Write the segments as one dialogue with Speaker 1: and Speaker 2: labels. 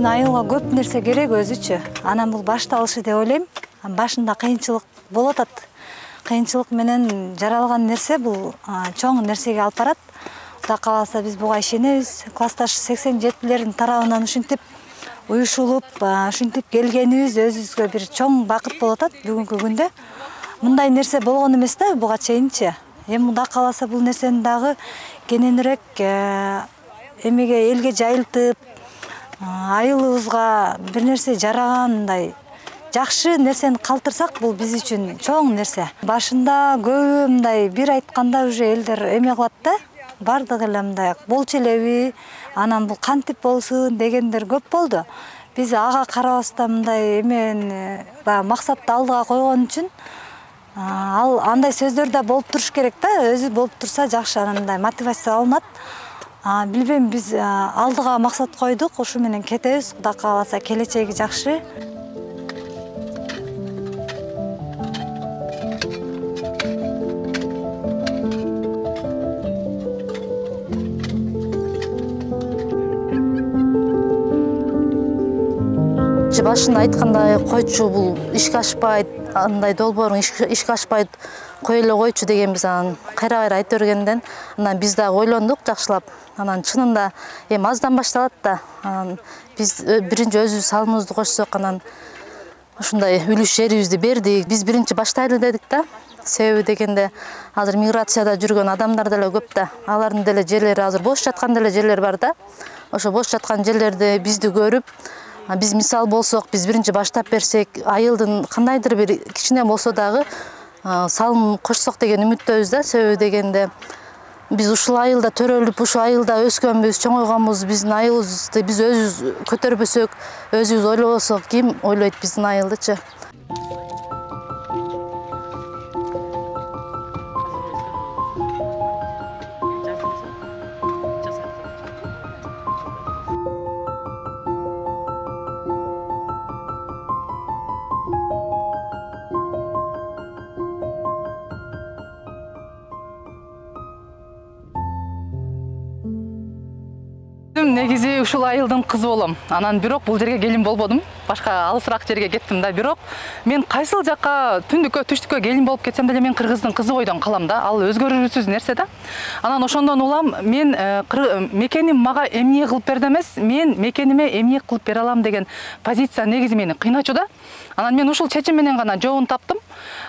Speaker 1: айылга көп нерсе керек өзүчө. Анан бул башталышы деп ойлойм. Башында кыйынчылык болот атат. Кыйынчылык менен жаралган нерсе бул чоң нерсеге алып барат. Кудай кааласа биз буга ишенебиз. Классташ 87-лердин тарабынан ушинтип уюшулуп, ушинтип келгенибиз өзүбүзгө бир чоң бакыт болот атат бүгүнкү күндө. Мындай нерсе болгон эмес да буга чейинчи. Эми Кудай кааласа бул нерсени дагы кененирээк эмеге элге жайылтып, айылыбызга бир нерсе жарагандай жакшы нерсени калтырсак, бул биз үчүн чоң нерсе. Башында көбү мындай бир айтканда уже элдер эме кылат да, бардыгы эле мындай болчу элеби, анан бул кантип болсун дегендер көп болду. Биз ага карабастан мындай эмени максатты алдыга койгон үчүн ал андай сөздөр да болуп туруш керек да, өзү болуп турса жакшы, анандай мотивация алынат. Билбейм, биз алдыга максат койдук, ушу менен кетебиз. Кудай кааласа келечеги жакшы.
Speaker 2: Башында айткандай койчу бул ишке ашпайт, андай долбооруң ишке ашпайт, кой эле койчу дегенбиз. Анан кайра айта бергенден анан биз дагы ойлондук жакшылап. Анан чынында эми аздан башталат да. Биз биринчи өзүбүз салымыбызды кошсок, анан ушундай үлүш жерибизди бердик. Биз биринчи баштайлы дедик да. Себеби дегенде азыр миграцияда жүргөн адамдар деле көп да. Алардын деле жерлери азыр бош жаткан деле жерлер бар да. Ошо бош жаткан жерлерди бизди көрүп, биз мисал болсок, биз биринчи баштап берсек, айылдын кандайдыр бир кичине болсо дагы салым кошсок деген үмүттөбүз да. Себеби дегенде биз ушул айылда төрөлүп, ушул айылда өскөнбүз, чоңойгонбуз. Биздин айылыбызды биз өзүбүз көтөрбөсөк, өзүбүз ойлобосок, ким ойлойт биздин айылдычы?
Speaker 3: Негизи ушул айылдын кызы болом. Анан бирок бул жерге келин болбодум. Башка алысыраак жерге кеттим да. Бирок мен кайсыл жакка түндүккө, түштүккө келин болуп кетсем деле мен кыргыздын кызы бойдон калам да. Ал өзгөрүүсүз нерсе да. Анан ошондон улам мен мекеним мага эмне кылып берди эмес, мен мекениме эмне кылып бере алам деген позиция негизи мени кыйначу да. Анан мен ушул чечим менен гана жообун таптым.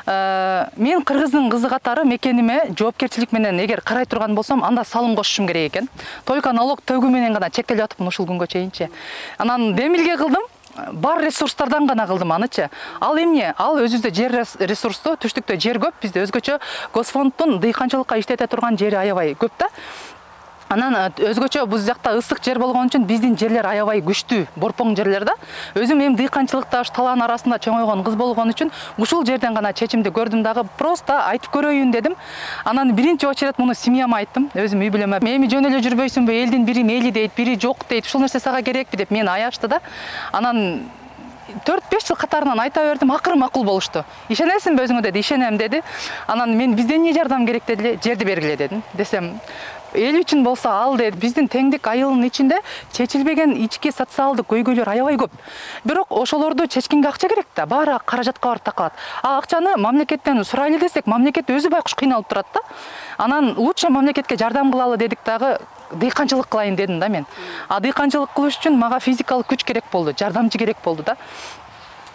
Speaker 3: Мен кыргыздын кызы катары мекениме жоопкерчилик менен эгер карай турган болсом, анда салым кошушум керек экен. Только налог төгүү менен гана чектелип атыпмын ушул күнгө чейинчи. Анан демилге кылдым, бар ресурстардан гана кылдым анычы. Ал эмне? Ал өзүбүздө жер ресурсту, түштүктө жер көп, бизде өзгөчө Госфонддун дыйканчылыкка иштете турган жери аябай көп да. Анан өзгөчө бул жакта ысык жер болгон үчүн биздин жерлер аябай күчтүү, борпоң жерлер да. Өзүм эми дыйканчылыкта талаан арасында чоңойгон кыз болгон үчүн ушул жерден гана чечимди көрдүм дагы, просто айтып көрөйүн дедим. Анан биринчи очеред муну семьяма айттым, өзүм үй бүлөмө. Эми жөн эле жүрбөйсүнбү, элдин бири мели дейт, бири жок дейт. Ушул нерсе сага керекпи деп мени аячты да. Анан 4-5 жыл катарынан айта бердим, акыры макул болушту. Ишенесиңби өзүңө деди, ишенем деди. Анан мен бизден эмне жардам керек дедиле, жерди бергиле дедим. Десем, эл үчүн болсо ал деди. Биздин теңдик айылынын ичинде чечилбеген ички социалдык көйгөйлөр аябай көп. Бирок ошолорду чечкенге акча керек да, баары каражатка барып такалат. А акчаны мамлекеттен сурайлы десек, мамлекет өзү байкуш кыйналып турат да. Анан лучше мамлекетке жардам кылалы дедик дагы, дыйканчылык кылайын дедим да мен. А дыйканчылык кылыш үчүн мага физикалык күч керек болду, жардамчы керек болду да.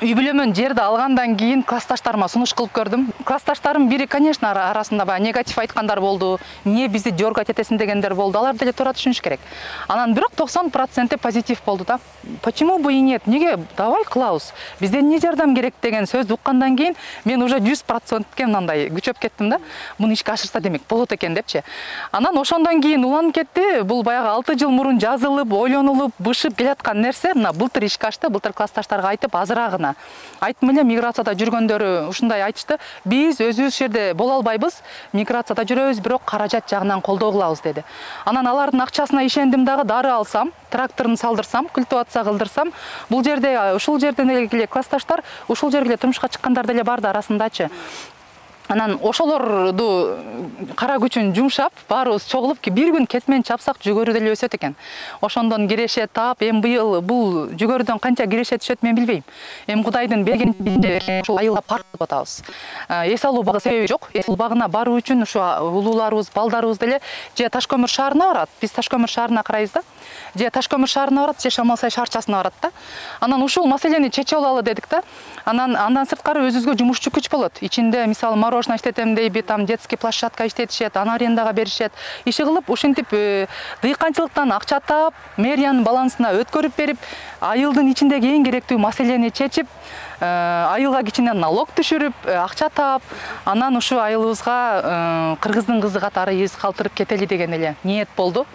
Speaker 3: Үй бүлөмөн жерди алгандан кийин классташтарыма сунуш кылып көрдүм. Классташтарым бири, конечно, арасында негатив айткандар болду. Эмне бизди дёргать этесиң дегендер болду. Алар деле туура түшүнүш керек. Анан бирок 90% позитив болду да. Почему бы и нет? Неге давай кылабыз? Бизден эмне жардам керек деген сөздү уккандан кийин мен уже 100%ке мындай күчөп кеттим да. Муну ишке ашырса демек болот экен депчи. Анан ошондон кийин уланып кетти. Бул баягы 6 жыл мурун жазылып, ойлонулуп, бышып келаткан нерсе мына былтыр ишке ашты. Былтыр классташтарга айтып азыраагына айттым эле, миграцияда жүргөндөрү ушундай айтышты. Биз өзүбүз жерде боло албайбыз, миграцияда жүрөбүз, бирок каражат жагынан колдоо кылабыз деди. Анан алардын акчасына ишендим дагы, дары алсам, тракторун салдырсам, культивация кылдырсам, бул жерде ушул жерден эле классташтар, ушул жерге турмушка чыккандар деле бар да арасындачы. Анан ошолорду кара күчүн жумшап, баарыбыз чогулуп, бир күн кетмен чапсак жүгөрү деле өсөт экен. Ошондон киреше таап, эми быйыл бул жүгөрүдөн канча киреше түшөт мен билбейм. Эми Кудайдын берген ушул айылга парк деп атабыз. Эс алуу багы себеби жок. Эс алуу багына баруу үчүн ушу улууларыбыз, балдарыбыз деле же Ташкөмүр шаарына барат. Биз Ташкөмүр шаарына карайбыз да. Же Ташкөмүр шаарына барат, же Шамалсай шаарчасына барат да. Анан ушул маселени чечип алалы дедик да. Андан сырткары өзүбүзгө жумушчу күч болот. Ичинде мисалы мороженое иштетем дейби, там детский площадка иштетишет, аны арендага беришет. Иши кылып ушинтип дыйканчылыктан акча таап, мэриянын балансына өткөрүп берип, айылдын ичиндеги эң керектүү маселени чечип, айылга кичине налог түшүрүп, акча таап, анан ушу айылыбызга кыргыздын кызы катары из калтырып кетели деген эле ниет болду.